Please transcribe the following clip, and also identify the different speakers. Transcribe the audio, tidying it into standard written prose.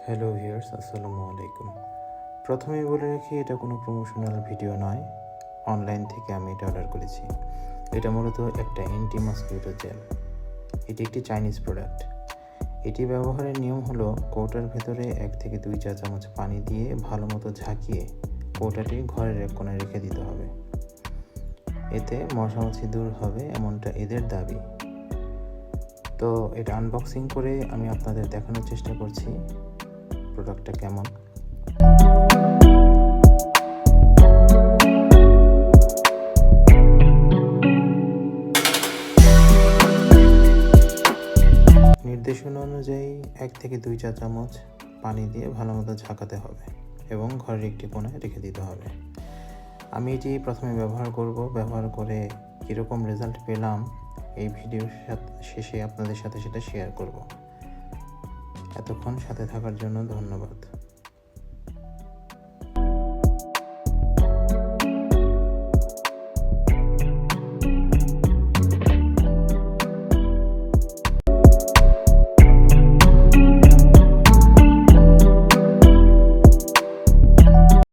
Speaker 1: Hello viewers, আসসালামু আলাইকুম। প্রথমেই বলে রাখি, এটা কোনো প্রমোশনাল ভিডিও নয়। অনলাইন থেকে আমি এটা অর্ডার করেছি। এটা মূলত একটা অ্যান্টি মসকিউটো জেল। এটি একটি চাইনিজ প্রোডাক্ট। এটি ব্যবহারের নিয়ম হলো, কৌটার ভেতরে 1 থেকে 2 চা চামচ পানি দিয়ে ভালো মতো ঝাঁকিয়ে কৌটাটি ঘরের এক কোণে রেখে দিতে হবে। এতে মশামাছি দূর হবে, এমনটা এদের দাবি। তো এটা আনবক্সিং করে আমি আপনাদের দেখানোর চেষ্টা করছি প্রোডাক্টটা কেমন। নির্দেশনা অনুযায়ী 1 থেকে 2 চা চামচ পানি দিয়ে ভালো মতো ঝাঁকাতে হবে এবং ঘরের একটি কোণায় রেখে দিতে হবে। আমি এটি প্রথমে ব্যবহার করে কীরকম রেজাল্ট পেলাম এই ভিডিওর শেষে আপনাদের সাথে সেটা শেয়ার করব। এতক্ষণ সাথে থাকার জন্য ধন্যবাদ।